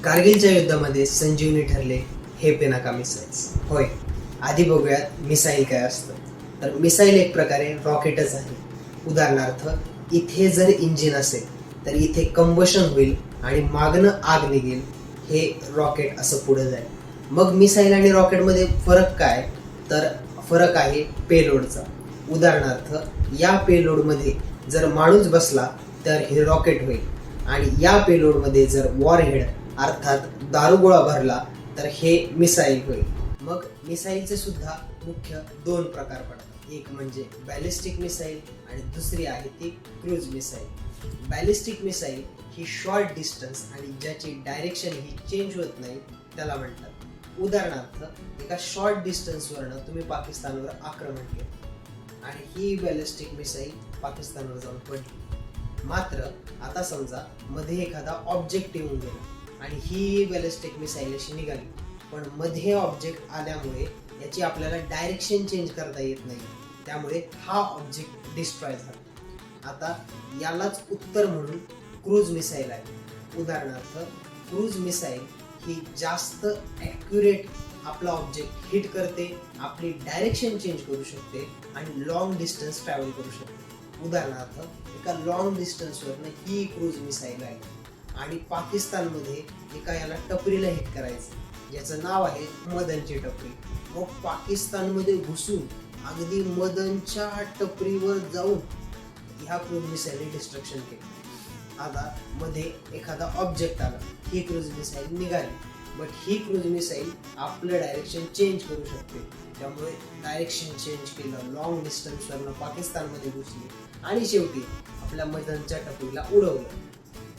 कारगिलच्या युद्धामध्ये संजीवनी ठरले हे पिनाका मिसाईल्स. होय, आधी बघूयात मिसाईल काय असतं. तर मिसाईल एक प्रकारे रॉकेटच आहे. उदाहरणार्थ इथे जर इंजिन असेल तर इथे कंबशन होईल आणि मागणं आग निघेल, हे रॉकेट असं पुढे जाईल. मग मिसाईल आणि रॉकेटमध्ये फरक काय? तर फरक आहे पेलोडचा. उदाहरणार्थ या पेलोडमध्ये जर माणूस बसला तर हे रॉकेट होईल आणि या पेलोडमध्ये जर वॉरहेड अर्थात दारुगोळा भरला तर हे मिसाईल होईल. मग मिसाईलचे सुद्धा मुख्य दोन प्रकार पडतात. एक म्हणजे बॅलिस्टिक मिसाईल आणि दुसरी आहे ती क्रूज मिसाईल. बॅलिस्टिक मिसाईल ही शॉर्ट डिस्टन्स आणि ज्याची डायरेक्शन ही चेंज होत नाही त्याला म्हणतात. उदाहरणार्थ एका शॉर्ट डिस्टन्सवरनं तुम्ही पाकिस्तानवर आक्रमण केलं आणि ही बॅलिस्टिक मिसाईल पाकिस्तानवर जाऊन पडली. मात्र आता समजा मध्ये एखादा ऑब्जेक्ट येऊन गेला आणि ही बॅलिस्टिक मिसाईल अशी निघाली, पण मध्ये ऑब्जेक्ट आल्यामुळे याची आपल्याला डायरेक्शन चेंज करता येत नाही, त्यामुळे हा ऑब्जेक्ट डिस्ट्रॉय झाला. आता यालाच उत्तर म्हणून क्रूज मिसाईल आहे. उदाहरणार्थ क्रूज मिसाईल ही जास्त ॲक्युरेट आपला ऑब्जेक्ट हिट करते, आपली डायरेक्शन चेंज करू शकते आणि लॉंग डिस्टन्स ट्रॅव्हल करू शकते. उदाहरणार्थ एका लॉंग डिस्टन्सवरनं ही क्रूज मिसाईल आहे आणि पाकिस्तानमध्ये एका याला टपरीला हिट करायचं ज्याचं नाव आहे मदनची टपरी. मग पाकिस्तानमध्ये घुसून अगदी मदनच्या टपरीवर जाऊन ह्या क्रूज मिसाईलने डिस्ट्रक्शन केलं. आता मध्ये एखादा ऑब्जेक्ट आला, ही क्रूज मिसाईल निघाली, बट ही क्रूज मिसाईल आपलं डायरेक्शन चेंज करू शकते. त्यामुळे डायरेक्शन चेंज केलं, लॉंग डिस्टन्सवरनं पाकिस्तानमध्ये घुसली आणि शेवटी आपल्या मदनच्या टपरीला उडवलं.